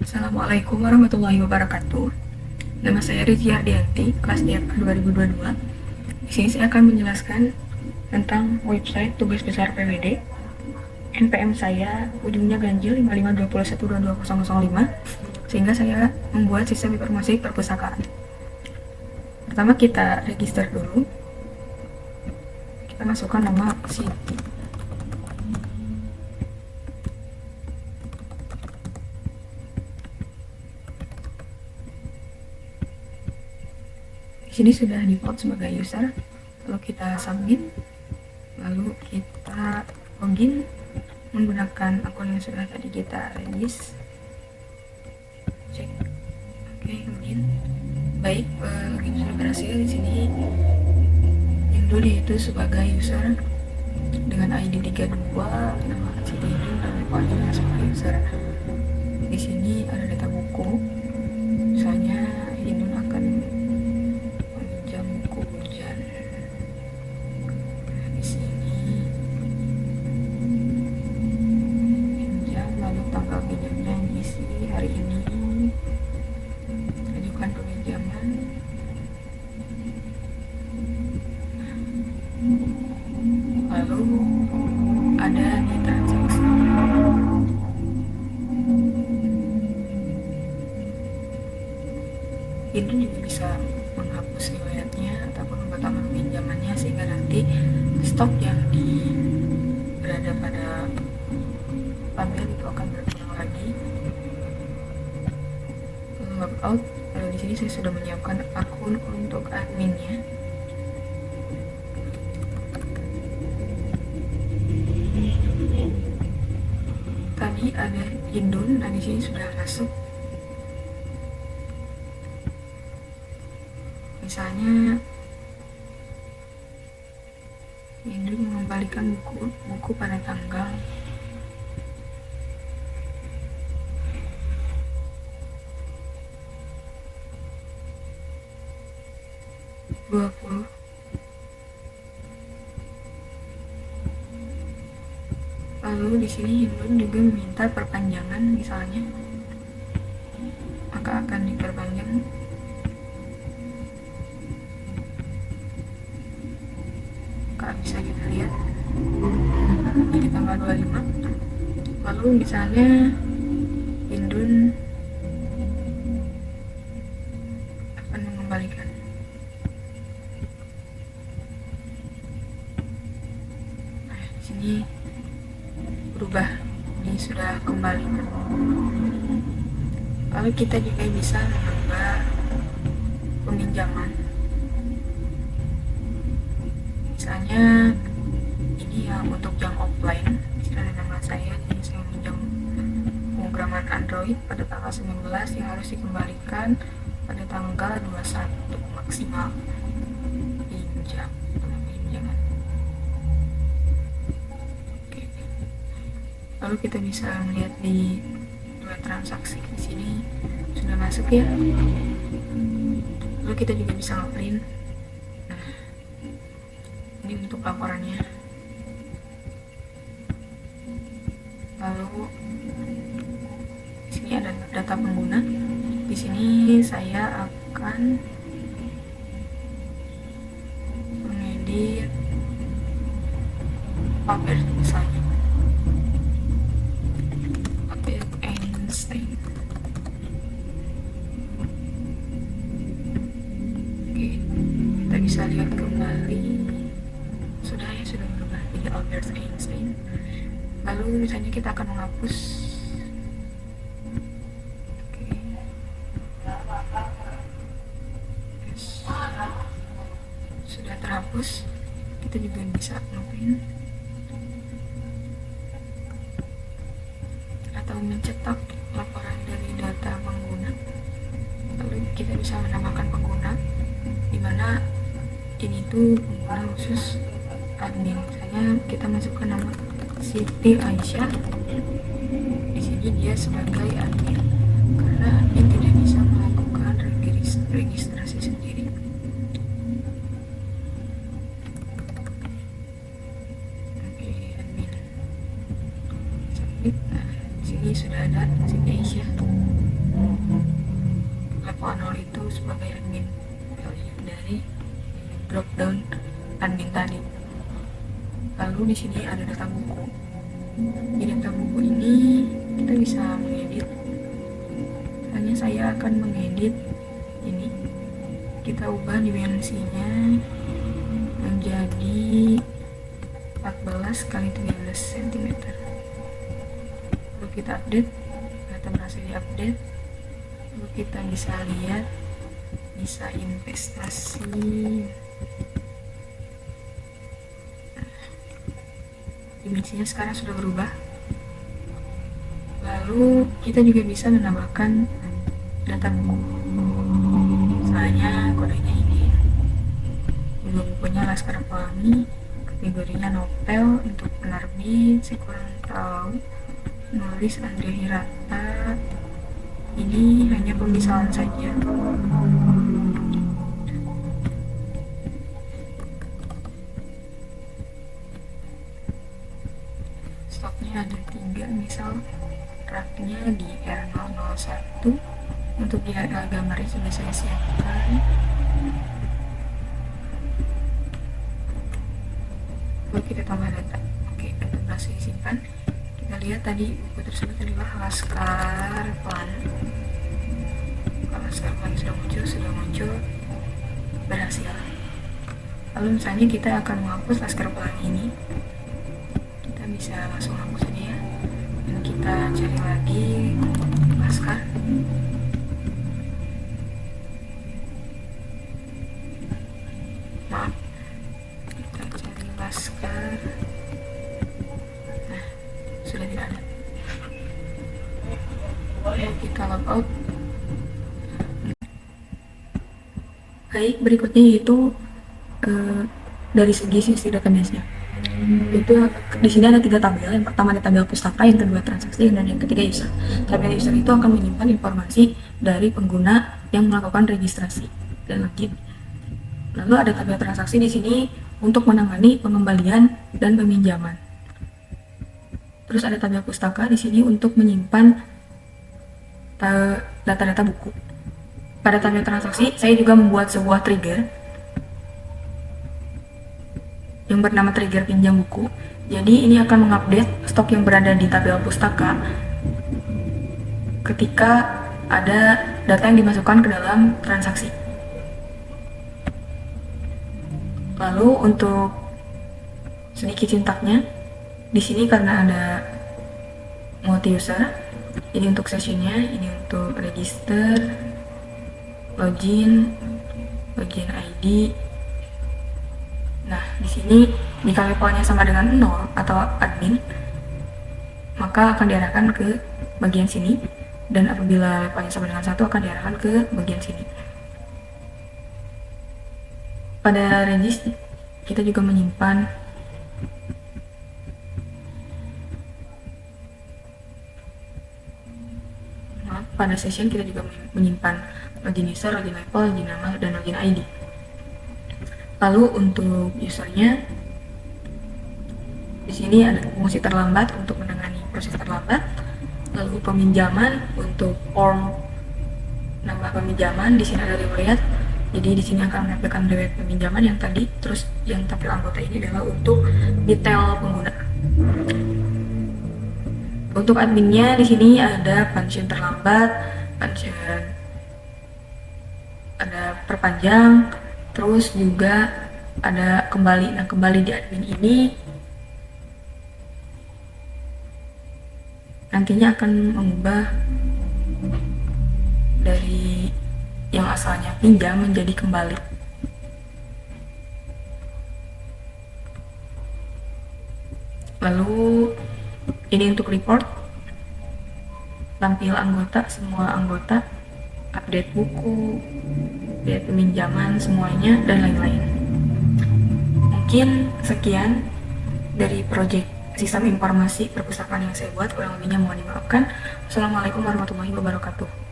Assalamualaikum warahmatullahi wabarakatuh. Nama saya Rizky Ardianti, kelas IPA 2022. Di sini saya akan menjelaskan tentang website tugas besar PWD. NPM saya ujungnya ganjil 55212205, sehingga saya membuat sistem informasi perpustakaan. Pertama kita register dulu. Kita masukkan nama Siti. Di sini sudah default sebagai user. Lalu kita submit, lalu kita login menggunakan akun yang sudah tadi kita regis. Cek. Oke, login. Baik, login sudah berhasil. Di sini Indul itu sebagai user dengan ID 32, nama Siti Indul dan rekornya sebagai user. Di sini ada data buku. Misalnya Indul akan meminjam buku ujian. Di sini pinjam, lalu tanggal pinjamnya diisi hari ini. Ajukan peminjaman. Lalu ada di transaksi. Ini juga bisa menghapus riwayatnya ataupun membatalkan pinjamannya, sehingga nanti stok yang berada pada tabel itu akan berkurang lagi. Logout. Di sini saya sudah menyiapkan akun untuk adminnya. Tadi ada Indun, dan di sini sudah masuk. Misalnya Indun mengembalikan buku pada tanggal 20. Lalu di sini Indun juga meminta perpanjangan, misalnya maka akan diperpanjang. Maka bisa kita lihat jadi tanggal 25. Lalu misalnya Indun akan mengembalikan. Nah, di sini berubah, ini sudah kembali. Lalu kita juga bisa menambah peminjaman. Misalnya ini ya untuk yang offline, misalnya nama saya, jadi saya meminjam pemrograman Android pada tanggal 19 yang harus dikembalikan pada tanggal 21 maksimal pinjaman. Lalu kita bisa melihat di dua transaksi di sini sudah masuk ya. Lalu kita juga bisa ngeprint. Nah, ini untuk laporannya. Lalu di sini ada data pengguna. Di sini saya akan mengedit Albert misalnya. Kita bisa lihat kembali, sudah berubah jadi Albert Einstein. Lalu misalnya kita akan menghapus. Sudah terhapus. Kita juga bisa ngeprint atau mencetak laporan dari data pengguna. Lalu kita bisa menambahkan pengguna, dimana ini tuh pengguna khusus admin. Misalnya kita masukkan nama Siti Aisyah. Di sini dia sebagai admin, karena admin tidak bisa melakukan registrasi sendiri. Oke, admin. Nah, di sini sudah ada Siti Aisyah. sebagai admin dari drop down admin tadi. Lalu di sini ada data buku. Di data buku ini kita bisa mengedit. Hanya saya akan mengedit ini. Kita ubah dimensinya menjadi 14 kali 13 cm. Lalu kita update, data berhasil diupdate. Lalu kita bisa lihat, bisa investasi. Dimensinya sekarang sudah berubah. Lalu kita juga bisa menambahkan data buku. Misalnya kodenya ini, judul bukunya Laskar Pelangi, kategorinya novel, untuk penerbit saya kurang tahu, nulis Andre Hirata. Ini hanya pemisahan saja. Stoknya ada 3, misal raknya di R001. Untuk di gambarnya sudah saya siapkan. Lalu kita tambah data. Oke, data berhasil disimpan. Kita lihat tadi buku tersebut adalah Laskar Pelangi. Laskar Pelangi sudah muncul, berhasil. Lalu misalnya kita akan menghapus Laskar Pelangi ini, kita bisa langsung hapus saja ya. Dan kita cari lagi Laskar. Maaf, kita cari Laskar. Nah, sudah tidak ada. Lalu kita logout. Baik, berikutnya yaitu dari segi sisi database-nya. Itu di sini ada 3 tabel. Yang pertama ada tabel pustaka, yang kedua transaksi, dan yang ketiga user. Tabel user itu akan menyimpan informasi dari pengguna yang melakukan registrasi dan login. Lalu ada tabel transaksi di sini untuk menangani pengembalian dan peminjaman. Terus ada tabel pustaka di sini untuk menyimpan data-data buku. Pada tabel transaksi, saya juga membuat sebuah trigger yang bernama trigger pinjam buku. Jadi ini akan mengupdate stok yang berada di tabel pustaka ketika ada data yang dimasukkan ke dalam transaksi. Lalu untuk sedikit sintaknya, di sini karena ada multi user, ini untuk sessionnya, ini untuk register, login ID. Nah, di sini jika levelnya sama dengan 0 atau admin, maka akan diarahkan ke bagian sini, dan apabila levelnya sama dengan 1 akan diarahkan ke bagian sini. Pada regis kita juga menyimpan pada session kita juga menyimpan login user, login level, login nama, dan login ID. Lalu untuk usernya, di sini ada fungsi terlambat untuk menangani proses terlambat. Lalu peminjaman untuk form nambah peminjaman, di sini ada riwayat. Jadi di sini akan menampilkan riwayat peminjaman yang tadi. Terus yang tampil anggota ini adalah untuk detail pengguna. Untuk adminnya di sini ada pensiun terlambat, pensiun ada perpanjang, terus juga ada kembali. Nah, kembali di admin ini nantinya akan mengubah dari yang asalnya pinjam menjadi kembali. Lalu ini untuk report, tampil anggota, semua anggota, update buku, update peminjaman semuanya, dan lain-lain. Mungkin sekian dari proyek sistem informasi perpustakaan yang saya buat, kurang lebihnya mohon dimaafkan. Wassalamualaikum warahmatullahi wabarakatuh.